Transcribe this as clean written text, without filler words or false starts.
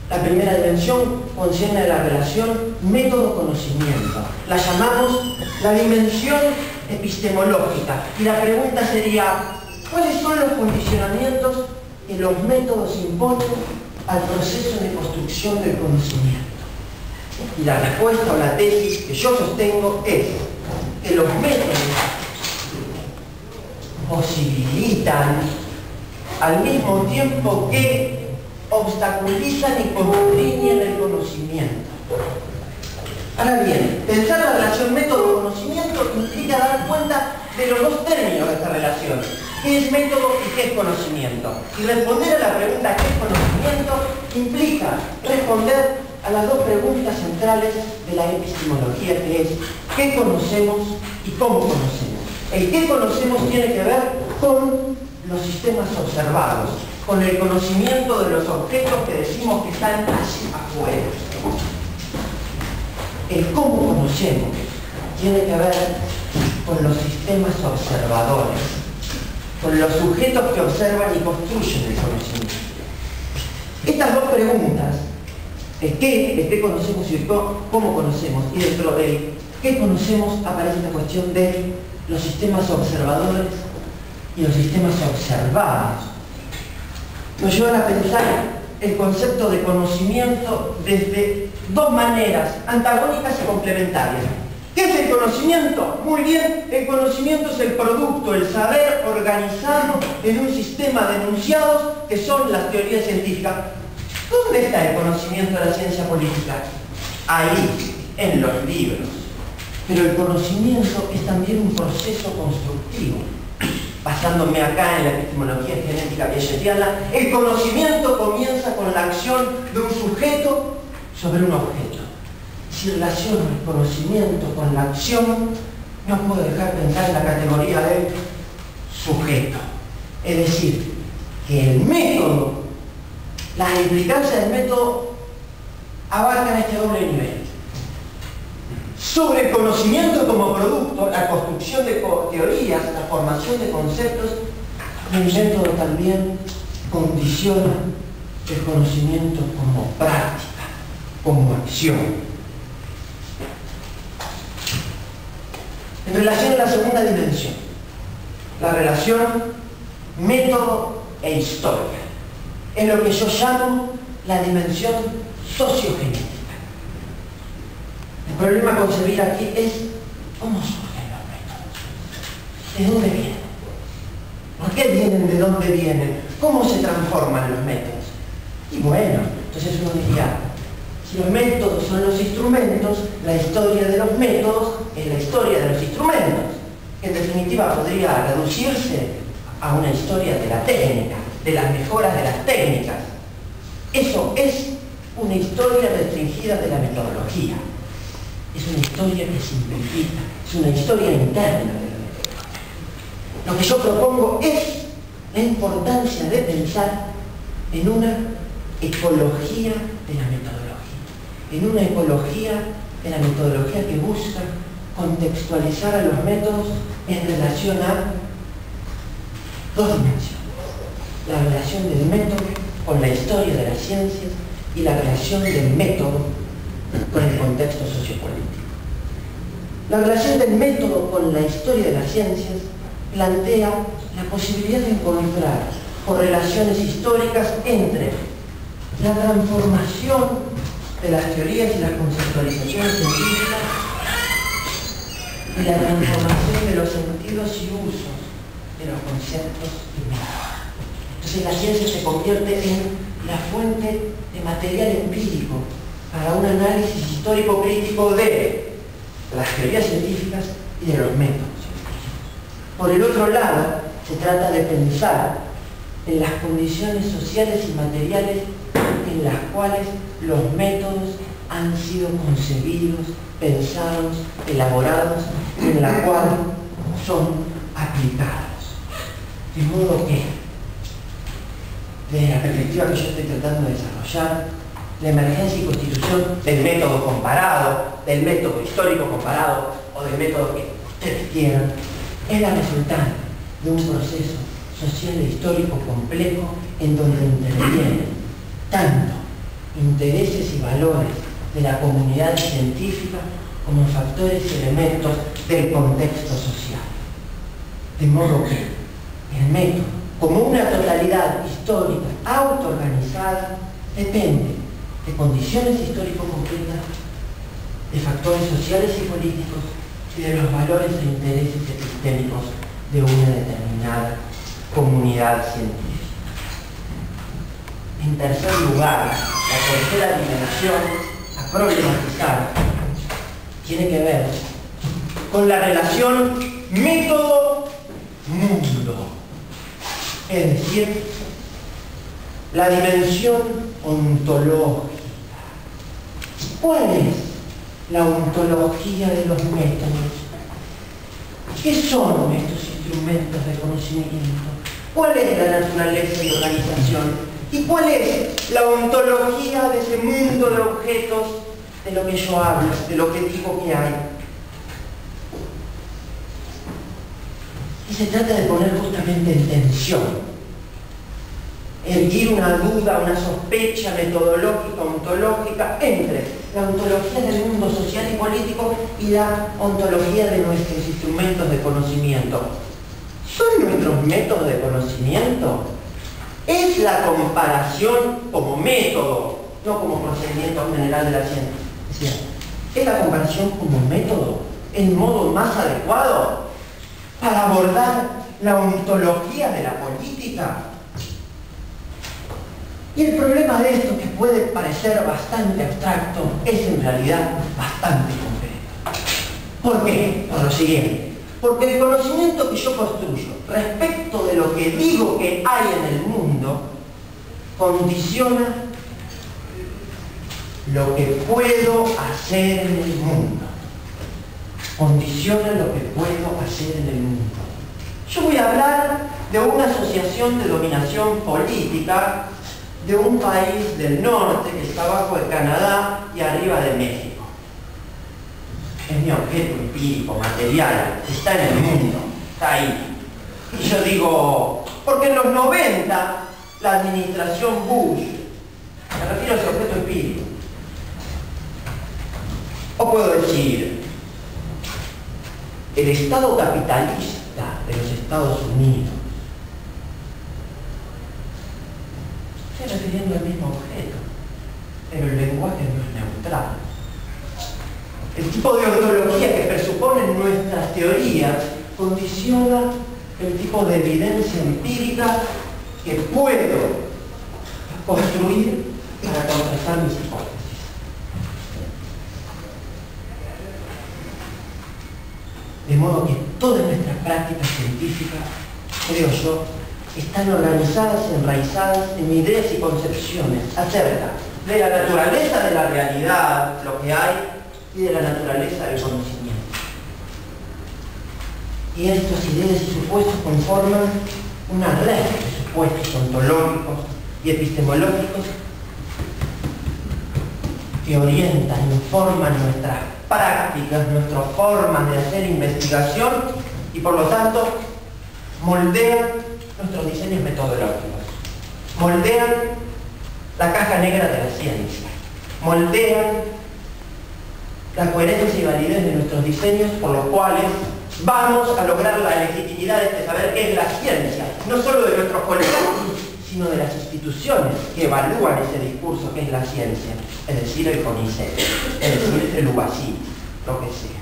La primera dimensión concierne a la relación método-conocimiento. La llamamos la dimensión epistemológica. Y la pregunta sería, ¿cuáles son los condicionamientos que los métodos imponen al proceso de construcción del conocimiento? Y la respuesta o la tesis que yo sostengo es que los métodos posibilitan al mismo tiempo que obstaculizan y constriñen el conocimiento. Ahora bien, pensar la relación método-conocimiento implica dar cuenta de los dos términos de esta relación. ¿Qué es método y qué es conocimiento? Y responder a la pregunta ¿qué es conocimiento? Implica responder a las dos preguntas centrales de la epistemología, que es ¿qué conocemos y cómo conocemos? El qué conocemos tiene que ver con los sistemas observados, con el conocimiento de los objetos que decimos que están allí afuera. El cómo conocemos tiene que ver con los sistemas observadores, con los sujetos que observan y construyen el conocimiento. Estas dos preguntas, el qué conocemos y el cómo conocemos, y dentro del qué conocemos aparece la cuestión de los sistemas observadores y los sistemas observados. Nos llevan a pensar el concepto de conocimiento desde dos maneras antagónicas y complementarias. ¿Qué es el conocimiento? Muy bien, el conocimiento es el producto, el saber organizado en un sistema de enunciados que son las teorías científicas. ¿Dónde está el conocimiento de la ciencia política? Ahí, en los libros. Pero el conocimiento es también un proceso constructivo. Basándome acá en la epistemología genética piagetiana, el conocimiento comienza con la acción de un sujeto sobre un objeto. Si relaciono el conocimiento con la acción, no puedo dejar de pensar en la categoría de sujeto. Es decir, que el método, las implicancias del método abarcan este doble nivel. Sobre el conocimiento como producto, la construcción de teorías, la formación de conceptos, el método también condiciona el conocimiento como práctica, como acción. En relación a la segunda dimensión, la relación método e historia, es lo que yo llamo la dimensión sociogenética. El problema a concebir aquí es ¿cómo surgen los métodos? ¿De dónde vienen? ¿Por qué vienen? ¿De dónde vienen? ¿Cómo se transforman los métodos? Y bueno, entonces uno diría, si los métodos son los instrumentos, la historia de los métodos es la historia de los instrumentos. En definitiva podría reducirse a una historia de la técnica, de las mejoras de las técnicas. Eso es una historia restringida de la metodología. Es una historia que simplifica, es una historia interna de la metodología. Lo que yo propongo es la importancia de pensar en una ecología de la metodología, en una ecología de la metodología que busca contextualizar a los métodos en relación a dos dimensiones: la relación del método con la historia de las ciencias y la relación del método con el contexto sociopolítico. La relación del método con la historia de las ciencias plantea la posibilidad de encontrar correlaciones históricas entre la transformación de las teorías y las conceptualizaciones científicas y la transformación de los sentidos y usos de los conceptos y métodos. Entonces la ciencia se convierte en la fuente de material empírico para un análisis histórico crítico de las teorías científicas y de los métodos científicos. Por el otro lado, se trata de pensar en las condiciones sociales y materiales en las cuales los métodos han sido concebidos, pensados, elaborados, y en la cual son aplicados. De modo que, desde la perspectiva que yo estoy tratando de desarrollar, la emergencia y constitución del método comparado, del método histórico comparado o del método que ustedes quieran, es la resultante de un proceso social e histórico complejo en donde intervienen tanto intereses y valores de la comunidad científica como factores y elementos del contexto social. De modo que el método, como una totalidad histórica autoorganizada, depende de condiciones históricas concretas, de factores sociales y políticos y de los valores e intereses epistémicos de una determinada comunidad científica. En tercer lugar, la tercera dimensión a problematizar tiene que ver con la relación método-mundo, es decir, la dimensión ontológica. ¿Cuál es la ontología de los métodos? ¿Qué son estos instrumentos de conocimiento? ¿Cuál es la naturaleza y organización? ¿Y cuál es la ontología de ese mundo de objetos de lo que yo hablo, de lo que digo que hay? Y se trata de poner justamente en tensión, erguir una duda, una sospecha metodológica, ontológica, entre la ontología del mundo social y político y la ontología de nuestros instrumentos de conocimiento. ¿Son nuestros métodos de conocimiento? Es la comparación como método, no como procedimiento general de la ciencia. ¿Es la comparación como método el modo más adecuado para abordar la ontología de la política? Y el problema de esto, que puede parecer bastante abstracto, es en realidad bastante concreto. ¿Por qué? Por lo siguiente. Porque el conocimiento que yo construyo respecto de lo que digo que hay en el mundo condiciona lo que puedo hacer en el mundo. Condiciona lo que puedo hacer en el mundo. Yo voy a hablar de una asociación de dominación política de un país del norte que está abajo de Canadá y arriba de México. Es mi objeto empírico, material, está en el mundo, está ahí. Y yo digo, porque en los 90 la administración Bush, me refiero a ese objeto empírico. O puedo decir, el Estado capitalista de los Estados Unidos, estoy refiriendo al mismo objeto, pero el lenguaje no es neutral. El tipo de ontología que presuponen nuestras teorías condiciona el tipo de evidencia empírica que puedo construir para contrastar mis hipótesis. De modo que todas nuestras prácticas científicas, creo yo, están organizadas y enraizadas en ideas y concepciones acerca de la naturaleza de la realidad, lo que hay, y de la naturaleza del conocimiento. Y estas ideas y supuestos conforman una red de supuestos ontológicos y epistemológicos que orientan, informan nuestras prácticas, nuestras formas de hacer investigación y por lo tanto moldean nuestros diseños metodológicos, moldean la caja negra de la ciencia, moldean la coherencia y validez de nuestros diseños por los cuales vamos a lograr la legitimidad de este saber qué es la ciencia, no solo de nuestros colegas, sino de las instituciones que evalúan ese discurso que es la ciencia, es decir, el CONICET, es decir, el UBACIT, lo que sea.